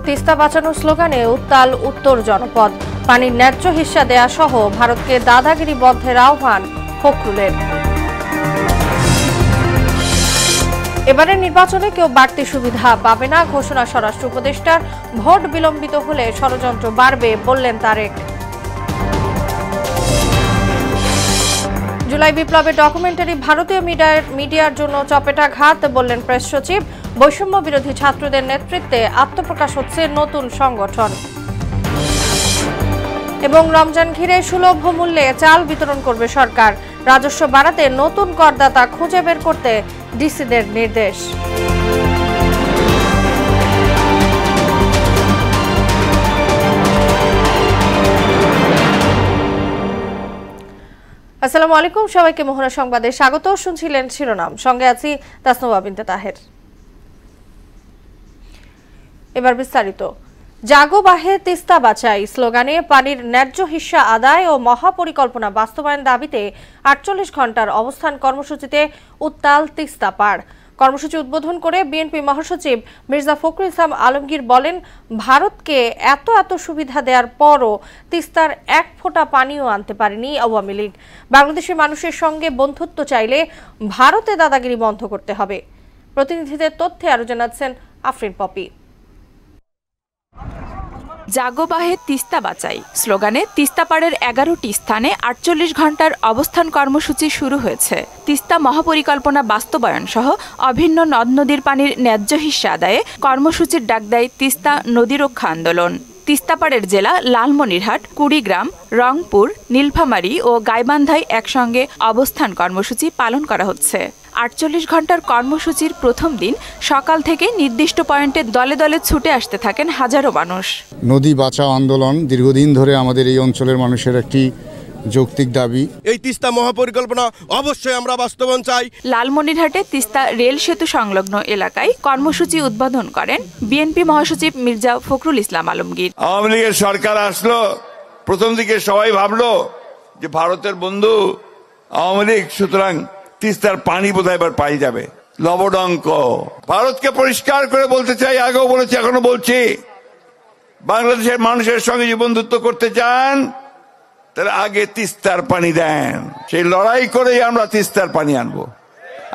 তিস্তা বাঁচানো স্লোগানে উত্তাল উত্তর জনপদ। পানির ন্যায্য হিস্সা দেয়া সহ ভারতকে দাদাগিরি বন্ধের আহ্বান ফখরুলের। এবারের নির্বাচনে কেউ বাড়তি সুবিধা পাবে না ঘোষণা স্বরাষ্ট্র উপদেষ্টার। ভোট বিলম্বিত হলে ষড়যন্ত্র বাড়বে বললেন তারেক। জুলাই বিপ্লবের ডকুমেন্টারি ভারতীয় মিডিয়ার জন্য চপেটাঘাত বললেন প্রেস সচিব। বৈষম্য বিরোধী ছাত্রদের নেতৃত্বে আত্মপ্রকাশ হচ্ছে নতুন সংগঠন। এবং রমজান ঘিরে সুলভ মূল্যে চাল বিতরণ করবে সরকার। রাজস্ব বাড়াতে নতুন করদাতা খুঁজে বের করতে ডিসিদের নির্দেশ। আসসালামু আলাইকুম, সবাইকে মোহনা সংবাদে স্বাগত। শুনছিলেন শিরোনাম, সঙ্গে আছি তাসনুবা বিনতে তাহের। এবার বিস্তারিত। জাগো বাহে তিস্তা বাঁচাই স্লোগানে পানির ন্যায্য হিস্সা আদায় ও মহাপরিকল্পনা বাস্তবায়ন দাবিতে ৪৮ ঘণ্টার অবস্থান কর্মসূচিতে উত্তাল তিস্তা পাড়। কর্মসূচি উদ্বোধন করে বিএনপি মহাসচিব মির্জা ফখরুল ইসলাম আলমগীর বলেন, ভারতকে এত সুবিধা দেওয়ার পরও তিস্তার এক ফোঁটা পানিও আনতে পারেনি আওয়ামী লীগ। বাংলাদেশের মানুষের সঙ্গে বন্ধুত্ব চাইলে ভারতে দাদাগিরি বন্ধ করতে হবে। প্রতিনিধিদের তথ্যে আরো জানাচ্ছেন আফরিন পপি। জাগো বাহে তিস্তা বাঁচাই স্লোগানে তিস্তাপাড়ের ১১টি স্থানে ৪৮ ঘণ্টার অবস্থান কর্মসূচি শুরু হয়েছে। তিস্তা মহাপরিকল্পনা বাস্তবায়ন সহ অভিন্ন নদ নদীর পানির ন্যায্য হিস্সা আদায়ে কর্মসূচির ডাক দেয় তিস্তা নদী রক্ষা আন্দোলন। তিস্তাপাড়ের জেলা লালমনিরহাট, কুড়িগ্রাম, রংপুর, নীলফামারী ও গাইবান্ধায় একসঙ্গে অবস্থান কর্মসূচি পালন করা হচ্ছে। ৪৮ ঘণ্টার কর্মসূচির প্রথম দিন সকাল থেকে নির্দিষ্ট পয়েন্টে দলে দলে ছুটে আসতে থাকেন হাজারো মানুষ। নদী বাঁচাও আন্দোলন দীর্ঘদিন ধরে আমাদের এই অঞ্চলের মানুষের একটি যৌক্তিক দাবি। এই তিস্তা মহাপরিকল্পনা অবশ্যই আমরা বাস্তবায়ন চাই। লালমনিরহাটে তিস্তা রেল সেতু সংলগ্ন এলাকায় কর্মসূচি উদ্বোধন করেন বিএনপি মহাসচিব মির্জা ফখরুল ইসলাম আলমগীর। আওয়ামী লীগের সরকার আসলো, প্রথম দিকে সবাই ভাবলো যে ভারতের বন্ধু আওয়ামী লীগ, সুতরাং তিস্তার পানি বোধহয় এবার পাই যাবে। লবডঙ্ক। ভারতকে পরিষ্কার করে বলতে চাই, আগেও বলেছি এখনো বলছি, বাংলাদেশের মানুষের সঙ্গে যে বন্ধুত্ব করতে চান তাহলে আগে তিস্তার পানি দেন। সেই লড়াই করেই আমরা তিস্তার পানি আনবো,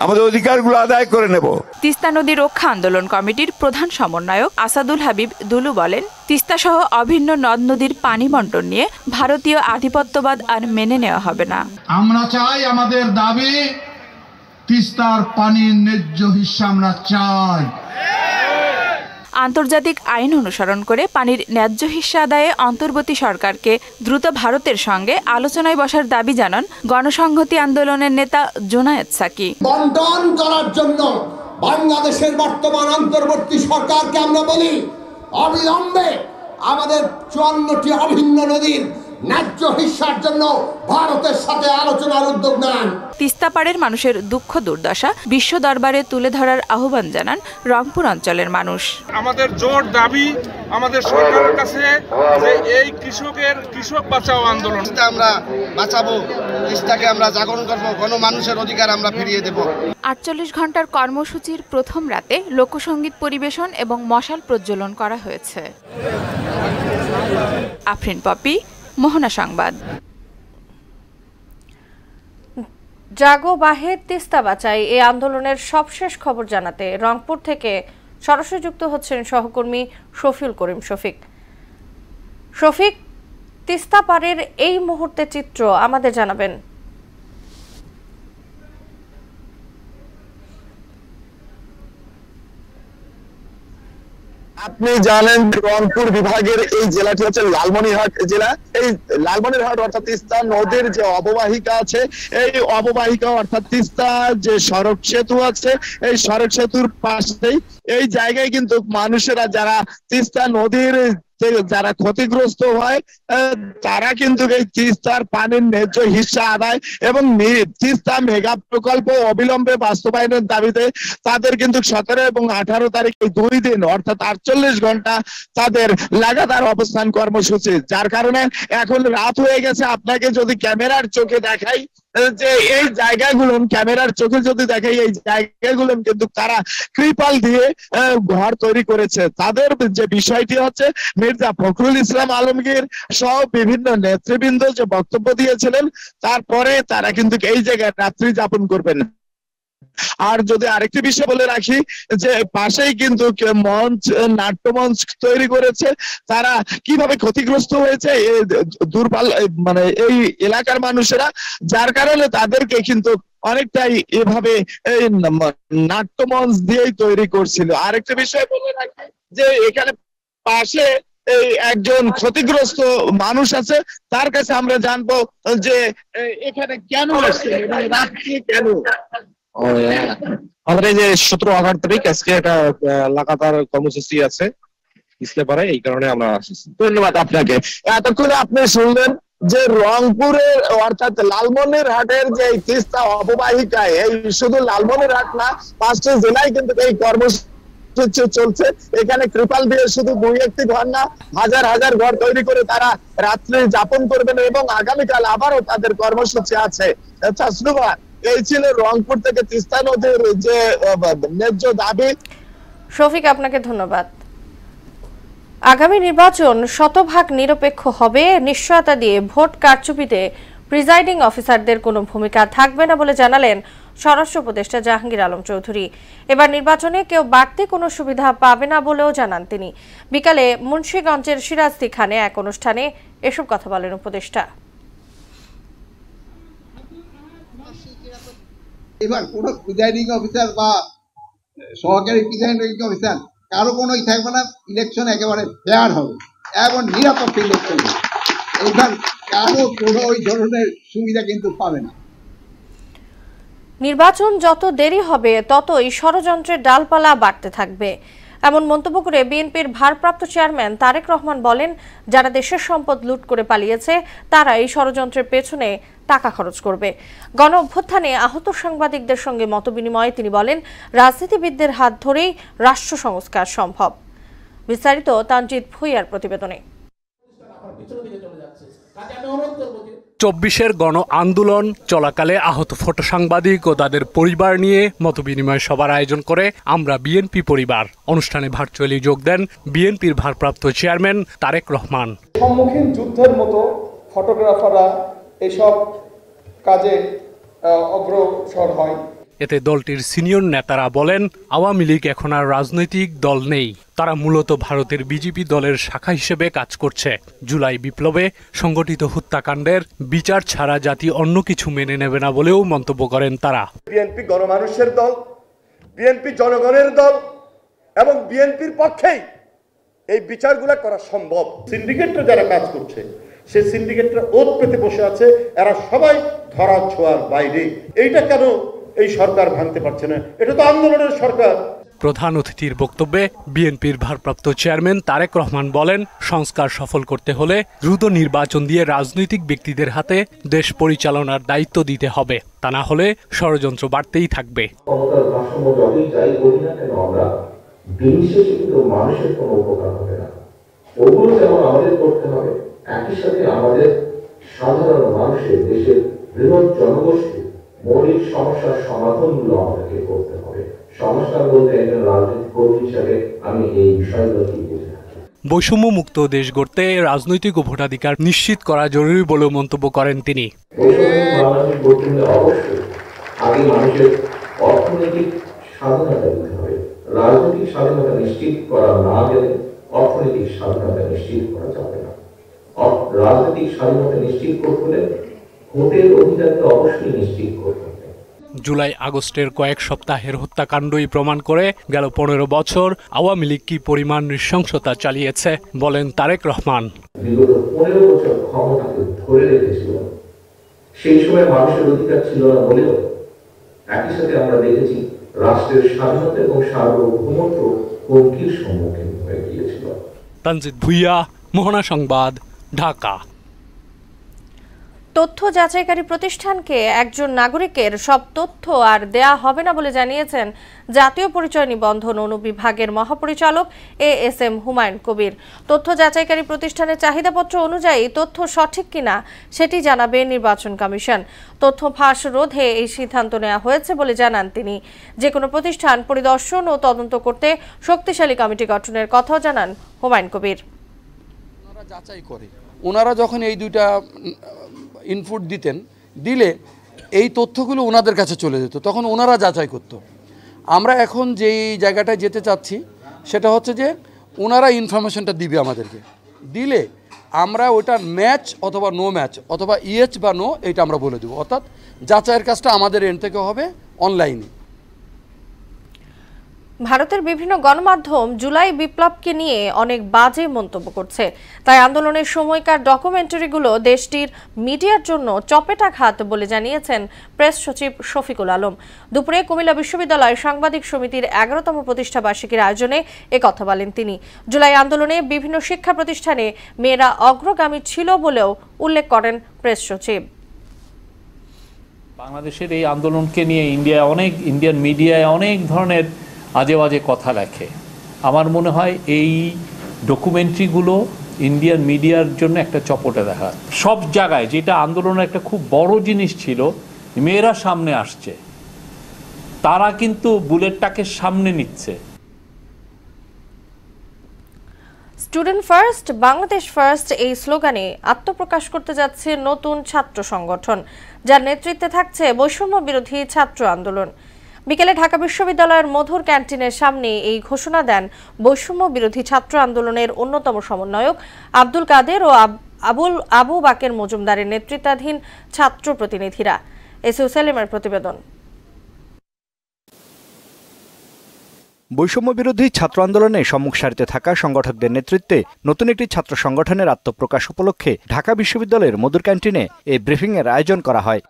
আমাদের অধিকারগুলো আদায় করে নেব। তিস্তা নদী রক্ষা আন্দোলন কমিটির প্রধান সমন্বয়ক আসাদুল হাবিব দুলু বলেন, তিস্তা সহ অভিন্ন নদ নদীর পানি বন্টন নিয়ে ভারতীয় আধিপত্যবাদ আর মেনে নেওয়া হবে না। আমরা চাই, আমাদের দাবি তিস্তার পানির ন্যায্য হিস্সা আমরা চাই। আন্তর্জাতিক আইন অনুসরণ করে পানির ন্যায্য হিস্সা আদায়ে অন্তর্বর্তী সরকারকে দ্রুত ভারতের সঙ্গে আলোচনায় বসার দাবি জানান গণসংহতি আন্দোলনের নেতা জোনায়েদ সাকি। বন্টন করার জন্য বাংলাদেশের বর্তমান অন্তর্বর্তী সরকারকে আমরা বলি, অবিলম্বে আমাদের ৫৪টি অভিন্ন নদীর ন্যায্য হিস্সার জন্য ভারতের সাথে আলোচনার উদ্যোগ নেন। তিস্তাপাড়ের মানুষের দুঃখ দুর্দশা বিশ্ব দরবারে তুলে ধরার আহ্বান জানান রংপুর অঞ্চলের মানুষ। আমাদের জোর দাবি আমাদের সরকারের কাছে যে এই কৃষক বাঁচাও আন্দোলন আমরা বাঁচাবো, তিস্তাকে আমরা জাগরণ করবো, গণমানুষের অধিকার আমরা ফিরিয়ে দেব। ৪৮ ঘণ্টার কর্মসূচির প্রথম রাতে লোকসঙ্গীত পরিবেশন এবং মশাল প্রজ্বলন করা হয়েছে। আফরিন পপি, মোহনা সংবাদ। জাগো বাহে তিস্তা বাঁচাই এই আন্দোলনের সবশেষ খবর জানাতে রংপুর থেকে সরাসরি যুক্ত হচ্ছেন সহকর্মী শফিউল করিম শফিক, তিস্তা পাড়ের এই মুহূর্তের চিত্র আমাদের জানাবেন। আপনি জানেন রংপুর বিভাগের এই জেলাটি হচ্ছে লালমনিরহাট জেলা। এই লালমনিরহাট অর্থাৎ তিস্তা নদীর যে অববাহিকা আছে, এই অববাহিকা অর্থাৎ তিস্তা যে সড়ক সেতু আছে, এই সড়ক সেতুর পাশেই এই জায়গায় কিন্তু মানুষেরা যারা তিস্তা নদীর যারা ক্ষতিগ্রস্ত হয় তারা কিন্তু এই তিস্তার পানির ন্যায্য হিস্সা আদায় এবং তিস্তা মেগা প্রকল্প অবিলম্বে বাস্তবায়নের দাবিতে তাদের কিন্তু ১৭ এবং ১৮ তারিখ এই 2 দিন অর্থাৎ ৪৮ ঘন্টা তাদের লাগাতার অবস্থান কর্মসূচি, যার কারণে এখন রাত হয়ে গেছে। আপনাকে যদি ক্যামেরার চোখে দেখাই যে এই জায়গাগুলো ক্যামেরার চোখে যদি দেখে এই জায়গাগুলো কিন্তু তারা কৃপাল দিয়ে ঘর তৈরি করেছে। তাদের যে বিষয়টি হচ্ছে মির্জা ফখরুল ইসলাম আলমগীর সহ বিভিন্ন নেতৃবৃন্দ যে বক্তব্য দিয়েছিলেন তারপরে তারা কিন্তু এই জায়গায় রাত্রি যাপন করবেন। আর যদি আরেকটি বিষয় বলে রাখি যে পাশেই কিন্তু মঞ্চ নাট্যমঞ্চ তৈরি করেছে, তারা কিভাবে ক্ষতিগ্রস্ত হয়েছে দুর্বল মানে এই এলাকার মানুষেরা, যার কারণে তাদেরকে কিন্তু অনেকটাই এভাবে এই নাট্যমঞ্চ দিয়েই তৈরি করছিল। আরেকটা বিষয় বলে রাখি যে এখানে পাশে এই একজন ক্ষতিগ্রস্ত মানুষ আছে, তার কাছে আমরা জানবো যে এখানে কেন আসছে এবং রাত্রি কেন। আমাদের এই যে 17-18 তারিখ আজকে একটা লাগাতার কর্মসূচি আছে ইসলামপাড়ে, এই কারণে আমরা আসছি। ধন্যবাদ আপনাকে। এতক্ষণে আপনি শুনলেন যে রংপুরের অর্থাৎ লালমনিরহাটের যে তিস্তা অববাহিকায়, এই শুধু লালমনিরহাট না 5টি জেলায় কিন্তু এই কর্মসূচি চলছে। এখানে কৃপাল দিয়ে শুধু 2-1টি ঘর না, হাজার হাজার ঘর তৈরি করে তারা রাত্রি যাপন করবেন এবং আগামীকাল আবারও তাদের কর্মসূচি আছে। তাসনুভা, এই ছিল রংপুর থেকে তিস্তা নদীর যে ন্যায্য দাবি। শফিক, আপনাকে ধন্যবাদ। আগামী নির্বাচন শতভাগ নিরপেক্ষ হবে নিশ্চয়তা দিয়ে ভোট কারচুপিতে প্রিজাইডিং অফিসারদের কোনো ভূমিকা থাকবে না বলে জানালেন স্বরাষ্ট্র উপদেষ্টা জাহাঙ্গীর আলম চৌধুরী। এবার নির্বাচনে কেউ বাড়তি কোনো সুবিধা পাবে না বলেও জানান তিনি। বিকালে মুন্সিগঞ্জের সিরাজদিখানে এক অনুষ্ঠানে এসব কথা বলেন উপদেষ্টা। এবার কোনো প্রিজাইডিং অফিসার বা সহকারী প্রিজাইডিং অফিসার কারো কোনো থাকবে না, ইলেকশন একেবারে ফেয়ার হবে এবং নিরাপদ ইলেকশন। এবার কারো কোনো ওই ধরনের সুবিধা কিন্তু পাবে না। নির্বাচন যত দেরি হবে ততই ষড়যন্ত্রের ডালপালা বাড়তে থাকবে, এমন মন্তব্য করে বিএনপির ভারপ্রাপ্ত চেয়ারম্যান তারেক রহমান বলেন, যারা দেশের সম্পদ লুট করে পালিয়েছে তারা এই ষড়যন্ত্রের পেছনে টাকা খরচ করবে। গণ অভ্যুত্থানে আহত সাংবাদিকদের সঙ্গে মতবিনিময়ে তিনি বলেন, রাজনীতিবিদদের হাত ধরেই রাষ্ট্র সংস্কার সম্ভব। বিস্তারিত তানজিদ ভুইয়ার প্রতিবেদনে। 24-এর গণ আন্দোলন চলাকালে আহত ফটো সাংবাদিক ও তাদের পরিবার নিয়ে মতবিনিময় সভার আয়োজন করে আমরা বিএনপি পরিবার। অনুষ্ঠানে ভার্চুয়ালি যোগ দেন বিএনপির ভারপ্রাপ্ত চেয়ারম্যান তারেক রহমান। সম্মুখীন যুদ্ধের মতো ফটোগ্রাফাররা এসব কাজে অগ্রসর হয়। এতে দলটির সিনিয়র নেতারা বলেন, আওয়ামী লীগ এখন আর রাজনৈতিক দল নেই, তারা মূলত ভারতের বিজেপি দলের শাখা হিসেবে কাজ করছে। জুলাই বিপ্লবে সংগঠিত হত্যাকাণ্ডের বিচার ছাড়া জাতি অন্য কিছু মেনে নেবে না বলেও মন্তব্য করেন তারা। বিএনপি গণমানুষের দল, বিএনপি জনগণের দল এবং বিএনপির পক্ষেই এই বিচারগুলো করা সম্ভব। সিন্ডিকেটরা যারা কাজ করছে সেই সিন্ডিকেটরা ওত পেতে বসে আছে, এরা সবাই ধরা ছোঁয়ার বাইরে। এইটা কেন এই সরকার ভাঙতে পারছে না? এটা তো আন্দোলনের সরকার। প্রধান অতিথির বক্তব্যে বিএনপির ভারপ্রাপ্ত চেয়ারম্যান তারেক রহমান বলেন, সংস্কার সফল করতে হলে দ্রুত নির্বাচন দিয়ে রাজনৈতিক ব্যক্তিদের হাতে দেশ পরিচালনার দায়িত্ব দিতে হবে, তা না হলে ষড়যন্ত্র বাড়তেই থাকবে। মানুষের কোনো উপকার হবে না, ওগুলো যেমন আমাদের করতে হবে, একই সাথে আমাদের সাধারণ মানুষের দেশের বৃহৎ জনগোষ্ঠী মৌলিক সমস্যার সমাধানগুলো আমাদেরকে করতে হবে। সংস্কার বলতে একজন রাজনৈতিক কর্মী হিসাবে আমি এই বিষয়গুলো কি বুঝি। বৈষম্য মুক্ত দেশ গড়তে রাজনৈতিক ও ভোটাধিকার নিশ্চিত করা জরুরি বলেও মন্তব্য করেন তিনি। অবশ্যই আগে মানুষের অর্থনৈতিক স্বাধীনতা দিতে হবে। রাজনৈতিক স্বাধীনতা নিশ্চিত করা না গেলে অর্থনৈতিক স্বাধীনতা নিশ্চিত করা যাবে না। রাজনৈতিক স্বাধীনতা নিশ্চিত করতে হলে ভোটের অধিকারকে অবশ্যই নিশ্চিত করতে হবে। জুলাই আগস্টের কয়েক সপ্তাহের হত্যাকাণ্ডই প্রমাণ করে গেল 15 বছর আওয়ামী লীগ কি পরিমাণ নৃশংসতা চালিয়েছে বলেন তারেক রহমান। বিগত 15 বছর ক্ষমতাকে ধরে রেখেছিল, সেই সময় মানুষের অধিকার ছিল না বলেও একই সাথে আমরা দেখেছি রাষ্ট্রের স্বাধীনতা এবং সার্বভৌমত্ব হুমকির সম্মুখীন হয়ে গিয়েছিল। তানজিদ ভুইয়া, মোহনা সংবাদ, ঢাকা। তথ্য যাচাইকারী প্রতিষ্ঠানকে একজন নাগরিকের সব তথ্য আর দেয়া হবে না বলে জানিয়েছেন জাতীয় পরিচয় নিবন্ধন অনুবিভাগের মহাপরিচালক এএসএম হুমায়ুন কবির। তথ্য যাচাইকারী প্রতিষ্ঠানের চাহিদাপত্র অনুযায়ী তথ্য সঠিক কিনা সেটি জানাবে নির্বাচন কমিশন। তথ্য ফাঁস রোধে এই সিদ্ধান্ত নেওয়া হয়েছে বলে জানান তিনি। যে কোনো প্রতিষ্ঠান পরিদর্শন ও তদন্ত করতে শক্তিশালী কমিটি গঠনের কথাও জানান হুমায়ুন কবির। যাচাই করে ওনারা যখন এই দুইটা ইনপুট দিলে এই তথ্যগুলো ওনাদের কাছে চলে যেত, তখন ওনারা যাচাই করত। আমরা এখন যেই জায়গাটায় যেতে চাচ্ছি সেটা হচ্ছে যে ওনারা ইনফরমেশনটা দিবে আমাদেরকে, দিলে আমরা ওটা ম্যাচ অথবা নো ম্যাচ অথবা ইয়েস বা নো এটা আমরা বলে দেবো। অর্থাৎ যাচাইয়ের কাজটা আমাদের এন্ড থেকে হবে অনলাইনে। ভারতের বিভিন্ন গণমাধ্যম জুলাই বিপ্লবকে নিয়ে অনেক বাজে মন্তব্য করছে, তাই আন্দোলনের সময়কার ডকুমেন্টারিগুলো দেশটির মিডিয়ার জন্য চপেটাঘাত বলে জানিয়েছেন প্রেস সচিব শফিকুল আলম। দুপুরে কুমিল্লা বিশ্ববিদ্যালয় সাংবাদিক সমিতির 11তম প্রতিষ্ঠা বার্ষিকীর আয়োজনে একথা বলেন তিনি। জুলাই আন্দোলনে বিভিন্ন শিক্ষা প্রতিষ্ঠানে মেয়েরা অগ্রগামী ছিল বলেও উল্লেখ করেন প্রেস সচিব। বাংলাদেশের এই আন্দোলনকে নিয়ে ইন্ডিয়ান মিডিয়ায় অনেক ধরনের আজে বাজে কথা লেখে। আমার মনে হয় এই ডকুমেন্টারিগুলো ইন্ডিয়ান মিডিয়ার জন্য একটা চপটে দেখা। সব জায়গায় যেটা আন্দোলনের একটা খুব বড় জিনিস ছিল, মেয়েরা সামনে আসছে, তারা কিন্তু বুলেটটাকে সামনে নিচ্ছে। স্টুডেন্ট ফার্স্ট বাংলাদেশ ফার্স্ট এই স্লোগানে আত্মপ্রকাশ করতে যাচ্ছে নতুন ছাত্র সংগঠন, যার নেতৃত্বে থাকছে বৈষম্য বিরোধী ছাত্র আন্দোলন। বিকেলে ঢাকা বিশ্ববিদ্যালয়ের মধুর ক্যান্টিনের সামনে এই ঘোষণা দেন বৈষম্য বিরোধী ছাত্র আন্দোলনের অন্যতম সমন্বয়ক আব্দুল কাদের ও আবু বাকের মজুমদারের নেতৃত্বাধীন ছাত্র প্রতিনিধিরা। এসইউ সেলিমের প্রতিবেদন। বৈষম্য বিরোধী ছাত্র আন্দোলনে সম্মুখ সারিতে থাকা সংগঠকদের নেতৃত্বে নতুন একটি ছাত্র সংগঠনের আত্মপ্রকাশ উপলক্ষে ঢাকা বিশ্ববিদ্যালয়ের মধুর ক্যান্টিনে এই ব্রিফিংয়ের আয়োজন করা হয়।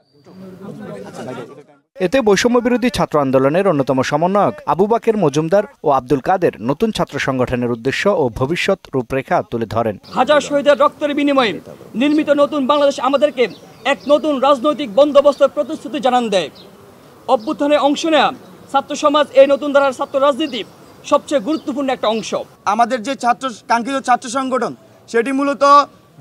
এতে বৈষম্য বিরোধী ছাত্র আন্দোলনের অন্যতম সমন্বয়ক আবু বাকের মজুমদার ও আব্দুল কাদের নতুন ছাত্র সংগঠনের উদ্দেশ্য ও ভবিষ্যৎ রূপরেখা তুলে ধরেন। হাজার শহীদের রক্তের বিনিময়ে নির্মিত নতুন বাংলাদেশ আমাদেরকে এক নতুন রাজনৈতিক বন্দোবস্তের প্রতিশ্রুতি জানান দেয়। অভ্যুত্থানে অংশ নেয়া ছাত্র সমাজ এই নতুন ধারার ছাত্র রাজনীতি সবচেয়ে গুরুত্বপূর্ণ একটা অংশ। আমাদের যে কাঙ্ক্ষিত ছাত্র সংগঠন সেটি মূলত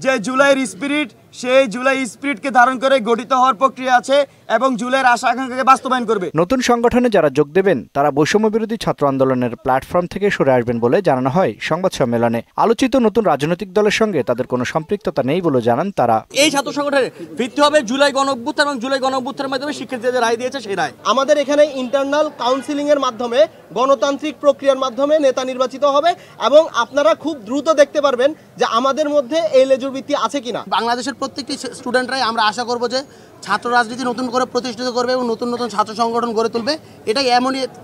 যে জুলাইয়ের স্পিরিট, সেই জুলাই স্পিরিটকে ধারণ করে গঠিত হওয়ার প্রক্রিয়া আছে এবং জুলাইয়ের আশা আকাঙ্ক্ষাকে বাস্তবায়ন করবে। নতুন সংগঠনে যারা যোগ দেবেন তারা বৈষম্য বিরোধী ছাত্র আন্দোলনের প্ল্যাটফর্ম থেকে সরে আসবেন বলে জানানো হয় সংবাদ সম্মেলনে। আলোচিত নতুন রাজনৈতিক দলের সঙ্গে তাদের কোনো সম্পৃক্ততা নেই বলে জানান তারা। এই ছাত্র সংগঠনের ভিত্তি হবে জুলাই গণঅভ্যুত্থান এবং জুলাই গণঅভ্যুত্থানের মাধ্যমে শিক্ষার্থীদের রায় দিয়েছে সেই রায়। আমাদের এখানে ইন্টারনাল কাউন্সিলিং এর মাধ্যমে গণতান্ত্রিক প্রক্রিয়ার মাধ্যমে নেতা নির্বাচিত হবে এবং আপনারা খুব দ্রুত দেখতে পারবেন যে আমাদের মধ্যে এই লেজুর ভিত্তি আছে কিনা। বাংলাদেশের প্রত্যেকটি স্টুডেন্টরাই আমরা আশা করব যে ছাত্র রাজনীতি নতুন করে প্রতিষ্ঠিত করবে এবং নতুন নতুন ছাত্র সংগঠন গড়ে তুলবে। এটাই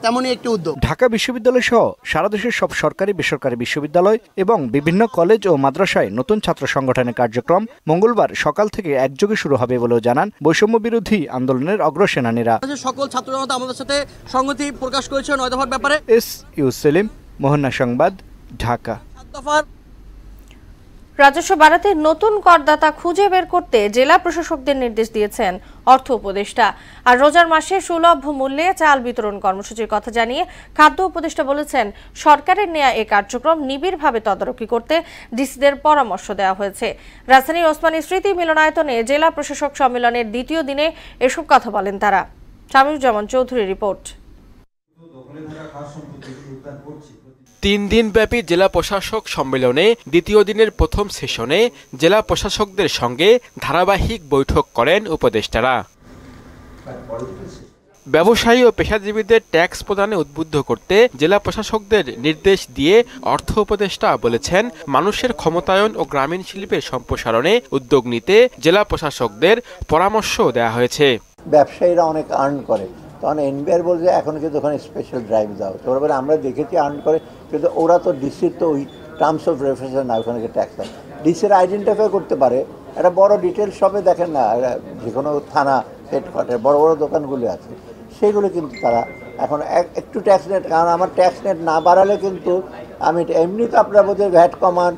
তেমনই একটি উদ্যোগ। ঢাকা বিশ্ববিদ্যালয় সহ সারা দেশের সব সরকারি বেসরকারি বিশ্ববিদ্যালয় এবং বিভিন্ন কলেজ ও মাদ্রাসায় নতুন ছাত্র সংগঠনের কার্যক্রম মঙ্গলবার সকাল থেকে একযোগে শুরু হবে বলেও জানান বৈষম্য বিরোধী আন্দোলনের অগ্রসেনানীরা। সকল ছাত্র জনতা আমাদের সাথে সংহতি প্রকাশ করেছে 9 দফার ব্যাপারে। এসইউ সেলিম, মোহনা সংবাদ, ঢাকা। রাজস্ব বাড়াতে নতুন করদাতা খুঁজে বের করতে জেলা প্রশাসকদের নির্দেশ দিয়েছেন অর্থ উপদেষ্টা। আর রোজার মাসে সুলভ মূল্যে চাল বিতরণ কর্মসূচির কথা জানিয়ে খাদ্য উপদেষ্টা বলেছেন, সরকারের নেয়া এই কার্যক্রম নিবিড়ভাবে তদারকি করতে ডিসিদের পরামর্শ দেওয়া হয়েছে। রাজধানীর ওসমানী স্মৃতি মিলনায়তনে জেলা প্রশাসক সম্মেলনের দ্বিতীয় দিনে এসব কথা বলেন তারা। শামীমুজ্জামান চৌধুরী রিপোর্ট। 3 দিনব্যাপী জেলা প্রশাসক সম্মেলনে দ্বিতীয় দিনের প্রথম সেশনে জেলা প্রশাসকদের সঙ্গে ধারাবাহিক বৈঠক করেন উপদেষ্টারা। ব্যবসায়ী ও পেশাজীবীদের ট্যাক্স প্রদানে উদ্বুদ্ধ করতে জেলা প্রশাসকদের নির্দেশ দিয়ে অর্থ উপদেষ্টা বলেছেন, মানুষের ক্ষমতায়ন ও গ্রামীণ শিল্পের সম্প্রসারণে উদ্যোগ নিতে জেলা প্রশাসকদের পরামর্শ দেওয়া হয়েছে। ব্যবসায়ীরা অনেক আর্ন করে, তখন এনবিআর বলছে এখন কিন্তু ওখানে স্পেশাল ড্রাইভ দাও। তো ওরা আমরা দেখেছি আর্ন করে, কিন্তু ওরা তো ডিসির তো ওই টার্মস অফ রেফারেন্স না, ওখানে ট্যাক্স হয়। ডিসির আইডেন্টিফাই করতে পারে। একটা বড় ডিটেল শপে দেখেন না, যে কোনো থানা হেডকোয়ার্টার বড় বড় দোকানগুলি আছে, সেগুলো কিন্তু তারা এখন একটু ট্যাক্স নেট, কারণ আমার ট্যাক্স নেট না বাড়ালে কিন্তু আমি এমনি তো আপনারা বোধহয় ভ্যাট কমান,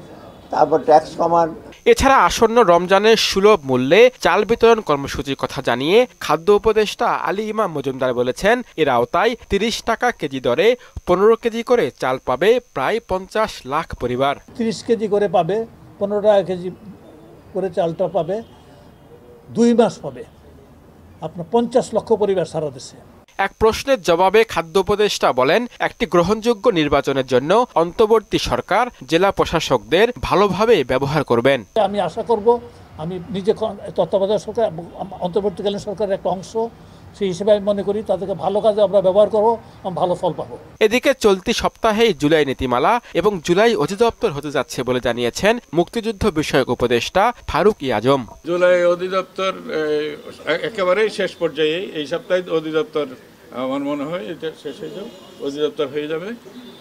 তারপর ট্যাক্স কমান। এছাড়া আসন্ন রমজানের সুলভ মূল্যে চাল বিতরণ কর্মসূচির কথা জানিয়ে খাদ্য উপদেষ্টা আলী ইমাম মজুমদার বলেছেন, এর আওতায় ৩০ টাকা কেজি দরে ১৫ কেজি করে চাল পাবে প্রায় ৫০ লাখ পরিবার। ৩০ কেজি করে পাবে, ১৫ টাকা কেজি করে চালটা পাবে, 2 মাস পাবে আপনার ৫০ লক্ষ পরিবার সারা দেশে। এক প্রশ্নের জবাবে খাদ্য উপদেষ্টা বলেন, একটি গ্রহণযোগ্য নির্বাচনের জন্য অন্তর্বর্তী সরকার জেলা প্রশাসকদের ভালোভাবে ব্যবহার করবেন। আমি আশা করব, আমি নিজে তত্ত্বাবধায়ক সরকার, অন্তর্বর্তীকালীন সরকারের একটা অংশ, সেই হিসেবে আমি মনে করি তাদেরকে ভালো কাজে আমরা ব্যবহার করবো, ভালো ফল পাবো। এদিকে চলতি সপ্তাহেই জুলাই নীতিমালা এবং জুলাই অধিদপ্তর হতে যাচ্ছে বলে জানিয়েছেন মুক্তিযুদ্ধ বিষয়ক উপদেষ্টা ফারুক আজম। জুলাই অধিদপ্তর একেবারেই শেষ পর্যায়ে, এই সপ্তাহে অধিদপ্তর আমার মনে হয় এটা শেষ হয়ে যাবে, অধিদপ্তর হয়ে যাবে।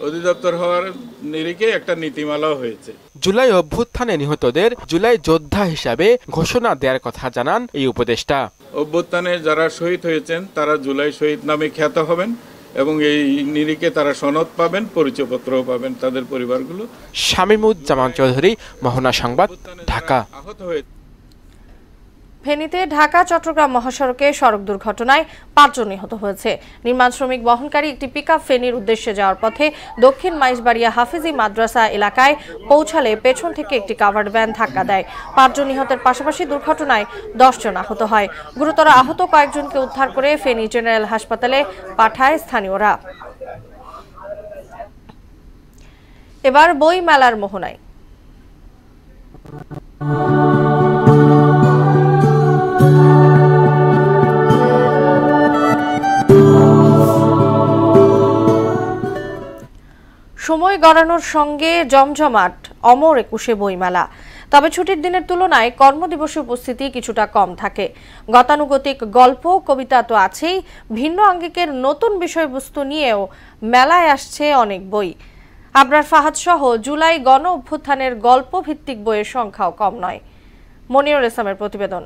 অধিদপ্তর হওয়ার নিরিখে একটা নীতিমালাও হয়েছে। জুলাই অভ্যুত্থানে নিহতদের জুলাই যোদ্ধা হিসাবে ঘোষণা দেওয়ার কথা জানান এই উপদেষ্টা। অভ্যুত্থানে যারা শহীদ হয়েছেন তারা জুলাই শহীদ নামে খ্যাত হবেন এবং এই নিরিখে তারা সনদ পাবেন, পরিচয়পত্রও পাবেন তাদের পরিবারগুলো। শামীমুজ্জামান চৌধুরী, মোহনা সংবাদ, ঢাকা। ফেনীতে ঢাকা চট্টগ্রাম মহাসড়কে সড়ক দুর্ঘটনায় 5 জন নিহত হয়েছে। নির্মাণ শ্রমিক বহনকারী একটি পিকআপ ফেনীর উদ্দেশ্যে যাওয়ার পথে দক্ষিণ মাইজবাড়িয়া হাফিজি মাদ্রাসা এলাকায় পৌঁছালে পেছন থেকে একটি কাভার্ড ভ্যান ধাক্কা দেয়। 5 জন নিহতের পাশাপাশি দুর্ঘটনায় 10 জন আহত হয়। গুরুতর আহত কয়েকজনকে উদ্ধার করে ফেনী জেনারেল হাসপাতালে পাঠায় স্থানীয়রা। এবার বই মেলার মোহনায়। সময় গড়ানোর সঙ্গে জমজমাট অমর 21 বইমেলা। তবে ছুটির দিনের তুলনায় কর্মদিবসে উপস্থিতি কিছুটা কম থাকে। গতানুগতিক গল্প, কবিতা তো আছেই, ভিন্ন আঙ্গিকের নতুন বিষয়বস্তু নিয়েও মেলায় আসছে অনেক বই। আবরার ফাহাদ সহ জুলাই গণ অভ্যুত্থানের গল্প ভিত্তিক বইয়ের সংখ্যাও কম নয়। মনিরুল ইসলামের প্রতিবেদন।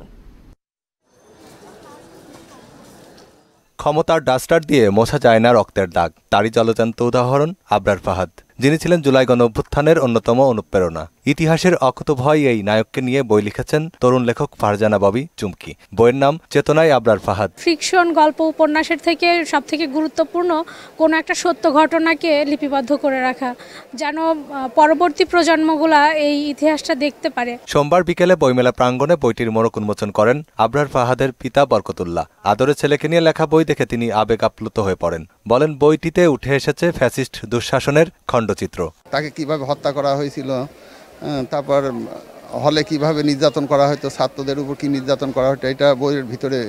ক্ষমতার ডাস্টার দিয়ে মোছা যায় না রক্তের দাগ, তারই জলজান্ত উদাহরণ আবরার ফাহাদ, যিনি ছিলেন জুলাই গণ অভ্যুত্থানের অন্যতম অনুপ্রেরণা। ইতিহাসের অকুতভয় এই নায়ককে নিয়ে বই লিখেছেন তরুণ লেখক ফারজানা ববি চুমকি। বইয়ের নাম চেতনায় আবরার ফাহাদ। ফিকশন গল্প উপন্যাসের থেকে সবথেকে গুরুত্বপূর্ণ কোনো একটা সত্য ঘটনাকে লিপিবদ্ধ করে রাখা, যেন পরবর্তী প্রজন্মগুলা এই ইতিহাসটা দেখতে পারে। সোমবার বিকেলে বইমেলা প্রাঙ্গণে বইটির মোড়ক উন্মোচন করেন আবরার ফাহাদের পিতা বরকতুল্লাহ। আদরের ছেলেকে নিয়ে লেখা বই দেখে তিনি আবেগ আপ্লুত হয়ে পড়েন। বলেন, বইটিতে উঠে এসেছে ফ্যাসিস্ট দুঃশাসনের খণ্ডচিত্র। তাকে কিভাবে হত্যা করা হয়েছিল, তারপর হলে কিভাবে নির্যাতন করা হতো, ছাত্রদের উপর কি নির্যাতন করা হতো, এটা বইয়ের ভিতরে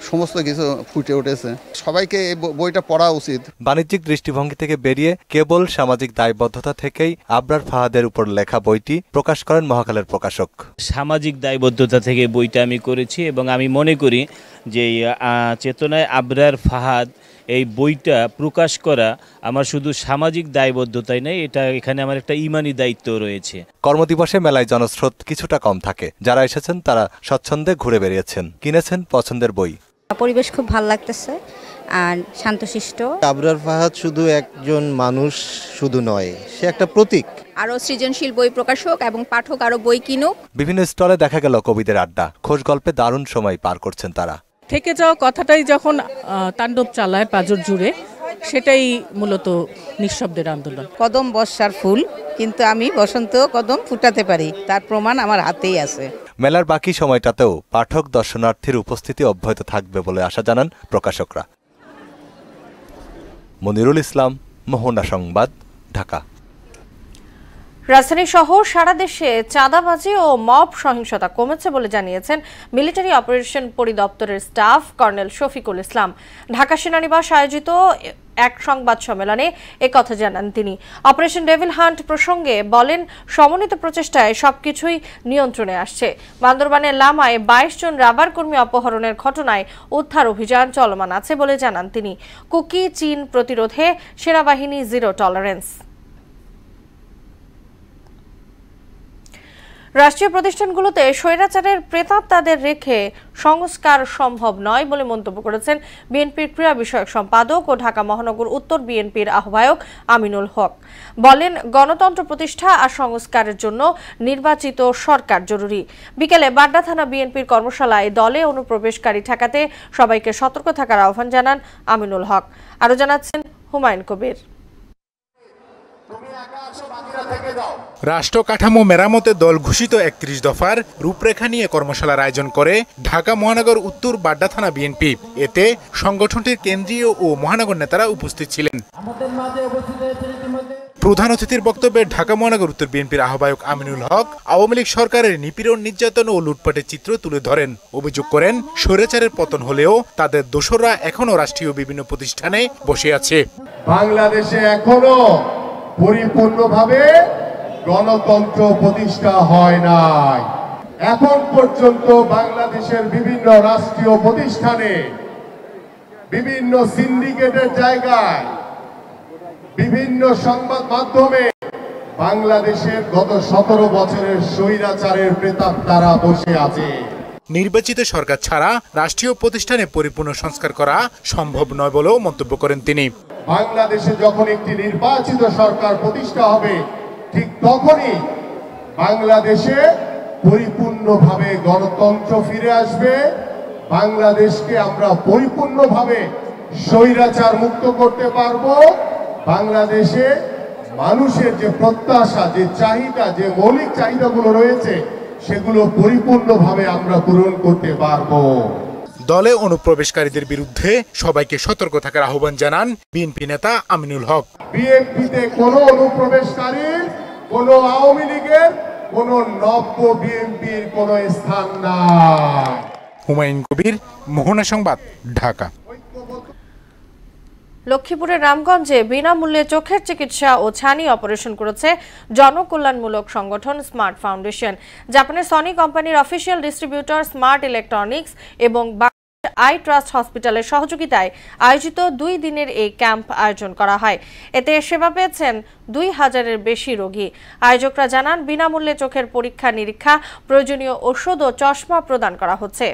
সমস্ত কিছু ফুটে উঠেছে। সবাইকে এই বইটা পড়া উচিত। বাণিজ্যিক দৃষ্টিভঙ্গি থেকে বেরিয়ে কেবল সামাজিক দায়বদ্ধতা থেকেই আবরার ফাহাদের উপর লেখা বইটি প্রকাশ করেন মহাকালের প্রকাশক। সামাজিক দায়বদ্ধতা থেকে বইটা আমি করেছি এবং আমি মনে করি যে চেতনায় আবরার ফাহাদ এই বইটা প্রকাশ করা আমার শুধু সামাজিক দায়বদ্ধতাই নয়, এটা এখানে আমার একটা ইমানি দায়িত্ব রয়েছে। কর্মদিবসে মেলায় জনস্রোত কিছুটা কম থাকে। যারা এসেছেন তারা স্বচ্ছন্দে ঘুরে বেরিয়েছেন, কিনেছেন পছন্দের বই। পরিবেশ খুব ভালো লাগতেছে আর শান্তশিষ্ট। আবরার ফাহাদ শুধু একজন মানুষ শুধু নয়, সে একটা প্রতীক। আরো সৃজনশীল বই প্রকাশক এবং পাঠক আরো বই কিনুক। বিভিন্ন স্টলে দেখা গেল কবিদের আড্ডা, খোশ গল্পে দারুণ সময় পার করছেন তারা। থেকে যাওয়া কথাটাই যখন তাণ্ডব চালায় পাজর জুড়ে, সেটাই মূলত নিঃশব্দের আন্দোলন। কদম বর্ষার ফুল, কিন্তু আমি বসন্ত কদম ফুটাতে পারি, তার প্রমাণ আমার হাতেই আছে। মেলার বাকি সময়টাতেও পাঠক দর্শনার্থীর উপস্থিতি অব্যাহত থাকবে বলে আশা জানান প্রকাশকরা। মনিরুল ইসলাম, মোহনা সংবাদ, ঢাকা। রাজধানী সহ সারা দেশে চাঁদাবাজি ও মব সহিংসতা কমেছে বলে জানিয়েছেন মিলিটারি অপারেশন পরিদপ্তরের স্টাফ কর্নেল শফিকুল ইসলাম। ঢাকা সেনানিবাস আয়োজিত এক সংবাদ সম্মেলনে একথা জানান তিনি। অপারেশন ডেভিল হান্ট প্রসঙ্গে বলেন, সমন্বিত প্রচেষ্টায় সবকিছুই নিয়ন্ত্রণে আসছে। বান্দরবানের লামায় 22 জন রাবার কর্মী অপহরণের ঘটনায় উদ্ধার অভিযান চলমান আছে বলে জানান তিনি। কুকি চীন প্রতিরোধে সেনাবাহিনী জিরো টলারেন্স। রাষ্ট্রীয় প্রতিষ্ঠানগুলোতে স্বৈরাচারের প্রেতাত্মাদের রেখে সংস্কার সম্ভব নয় বলে মন্তব্য করেছেন বিএনপির ক্রীড়া বিষয়ক সম্পাদক ও ঢাকা মহানগর উত্তর বিএনপির আহ্বায়ক আমিনুল হক। বলেন, গণতন্ত্র প্রতিষ্ঠা আর সংস্কারের জন্য নির্বাচিত সরকার জরুরি। বিকেলে বাড্ডা থানা বিএনপির কর্মশালায় দলে অনুপ্রবেশকারী ঠেকাতে সবাইকে সতর্ক থাকার আহ্বান জানান আমিনুল হক। আরও জানাচ্ছেন হুমায়ুন কবির। রাষ্ট্র কাঠামো মেরামতে দল ঘোষিত ৩১ দফার রূপরেখা নিয়ে কর্মশালার আয়োজন করে ঢাকা মহানগর উত্তর বাড্ডা থানা বিএনপি। এতে সংগঠনটির কেন্দ্রীয় ও মহানগর নেতারা উপস্থিত ছিলেন। প্রধান অতিথির বক্তব্যে ঢাকা মহানগর উত্তর বিএনপির আহ্বায়ক আমিনুল হক আওয়ামী লীগ সরকারের নিপীড়ন, নির্যাতন ও লুটপাটের চিত্র তুলে ধরেন। অভিযোগ করেন, স্বৈরাচারের পতন হলেও তাদের দোসররা এখনো রাষ্ট্রীয় বিভিন্ন প্রতিষ্ঠানে বসে আছে। বাংলাদেশে এখনো পরিপূর্ণভাবে গণতন্ত্র প্রতিষ্ঠা হয় নাই। এখন পর্যন্ত বাংলাদেশের বিভিন্ন রাষ্ট্রীয় প্রতিষ্ঠানে, বিভিন্ন সিন্ডিকেটের জায়গায়, বিভিন্ন সংবাদ মাধ্যমে বাংলাদেশের গত ১৭ বছরের স্বৈরাচারের প্রেতাত্মারা বসে আছে। নির্বাচিত সরকার ছাড়া রাষ্ট্রীয় প্রতিষ্ঠানে পরিপূর্ণ সংস্কার করা সম্ভব নয় বলেও মন্তব্য করেন তিনি। বাংলাদেশে যখন একটি নির্বাচিত সরকার প্রতিষ্ঠা হবে, ঠিক তখনই বাংলাদেশে পরিপূর্ণভাবে গণতন্ত্র ফিরে আসবে। বাংলাদেশকে আমরা পরিপূর্ণভাবে স্বৈরাচার মুক্ত করতে পারবো। বাংলাদেশে মানুষের যে প্রত্যাশা, যে চাহিদা, যে মৌলিক চাহিদাগুলো রয়েছে, সেগুলো পরিপূর্ণভাবে আমরা পূরণ করতে পারবো। দলে অনুপ্রবেশকারীদের বিরুদ্ধে সবাইকে সতর্ক থাকার আহ্বান জানান বিএনপি নেতা আমিনুল হক। বিএনপিতে কোনো অনুপ্রবেশকারীর, কোনো আওয়ামী লীগের, কোনো নব্য বিএনপির কোনো স্থান নাই। হুমায়ুন কবির, মোহনা সংবাদ, ঢাকা। লক্ষ্মীপুরের রামগঞ্জে বিনামূল্যে চোখের চিকিৎসা ও ছানি অপারেশন করেছে জনকল্যাণমূলক সংগঠন স্মার্ট ফাউন্ডেশন। জাপানের সনি কোম্পানির অফিসিয়াল ডিস্ট্রিবিউটর স্মার্ট ইলেকট্রনিক্স এবং আই ট্রাস্ট হসপিটালের সহযোগিতায় আয়োজিত 2 দিনের এই ক্যাম্প আয়োজন করা হয়। এতে সেবা পেয়েছেন 2000-এর বেশি রোগী। আয়োজকরা জানান, বিনামূল্যে চোখের পরীক্ষা নিরীক্ষা, প্রয়োজনীয় ওষুধ ও চশমা প্রদান করা হচ্ছে।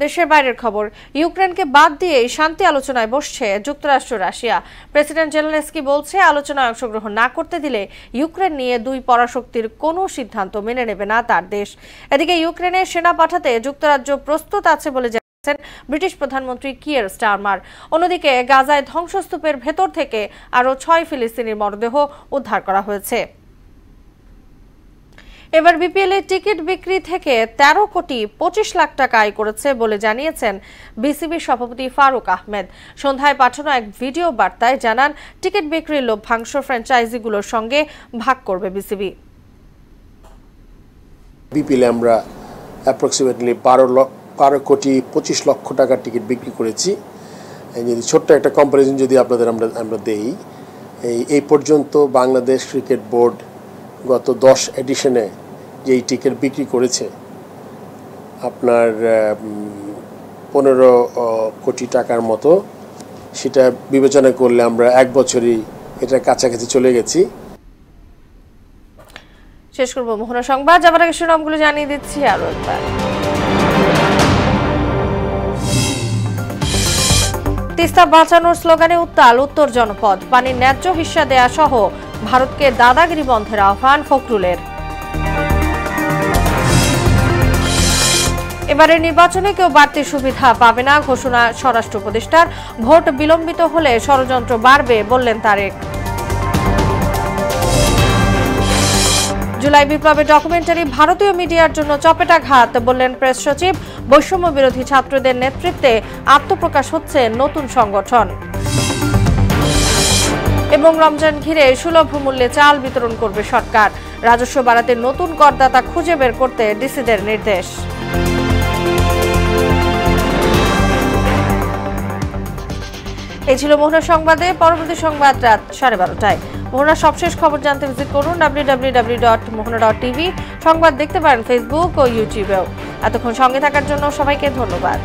দেশের বাইরের খবর, ইউক্রেনকে বাদ দিয়ে শান্তি আলোচনায় বসছে যুক্তরাষ্ট্র, রাশিয়া। প্রেসিডেন্ট জেলেনস্কি বলছে, আলোচনায় অংশগ্রহণ না করতে দিলে ইউক্রেন নিয়ে 2 পরাশক্তির কোনো সিদ্ধান্ত মেনে নেবে না তার দেশ। এদিকে ইউক্রেনে সেনা পাঠাতে যুক্তরাজ্য প্রস্তুত আছে বলে জানিয়েছেন ব্রিটিশ প্রধানমন্ত্রী কিয়ার স্টারমার। অন্যদিকে গাজায় ধ্বংসস্তূপের ভেতর থেকে আরও 6 ফিলিস্তিনির মরদেহ উদ্ধার করা হয়েছে। এবার বিপিএল এর টিকিট বিক্রি থেকে 13 কোটি 25 লাখ টাকা আয় করেছে বলে জানিয়েছেন বিসিবি সভাপতি ফারুক আহমেদ। সন্ধ্যায় পাঠানো এক ভিডিও বার্তায় জানান, টিকিট বিক্রির লভ্যাংশ ফ্র্যাঞ্চাইজিগুলোর সঙ্গে ভাগ করবে বিসিবি। বিপিএল আমরা অ্যাপ্রক্সিমেটলি 12 কোটি 25 লক্ষ টাকার টিকিট বিক্রি করেছি। যদি ছোট্ট একটা কম্পারিজন যদি আপনাদের আমরা দেই, এই পর্যন্ত বাংলাদেশ ক্রিকেট বোর্ড গত 10 এডিশনে যেই টিকিট বিক্রি করেছে, আপনার 15 কোটি টাকার মতো, সেটা বিবেচনা করলে আমরা 1 বছরই এটা কাছাকাছি চলে গেছি। শেষ করব মোহনা সংবাদ, যাবার আগে শিরোনামগুলো জানিয়ে দিচ্ছি আরো একবার। তিস্তা বাঁচানোর স্লোগানে উত্তাল উত্তর জনপদ। পানির ন্যায্য হিস্সা দেয়া সহ ভারতকে দাদাগিরি বন্ধের আহ্বান ফখরুলের। এবারের নির্বাচনে কেউ বাড়তি সুবিধা পাবে না, ঘোষণা স্বরাষ্ট্র উপদেষ্টার। ভোট বিলম্বিত হলে ষড়যন্ত্র বাড়বে বললেন তারেক। জুলাই বিপ্লবের ডকুমেন্টারি ভারতীয় মিডিয়ার জন্য চপেটাঘাত বললেন প্রেস সচিব। বৈষম্য বিরোধী ছাত্রদের নেতৃত্বে আত্মপ্রকাশ হচ্ছে নতুন সংগঠন। এবং রমজান ঘিরে সুলভ মূল্যে চাল বিতরণ করবে সরকার। রাজস্ব বাড়াতে নতুন করদাতা খুঁজে বের করতে ডিসিদের নির্দেশ। এই ছিল মোহনা সংবাদে। পরবর্তী সংবাদ রাত 12:30টায়। মোহনার সবশেষ খবর জানতে ভিজিট করুন www.mohana.tv। সংবাদ দেখতে পারেন ফেসবুক ও ইউটিউবেও। এতক্ষণ সঙ্গে থাকার জন্য সবাইকে ধন্যবাদ।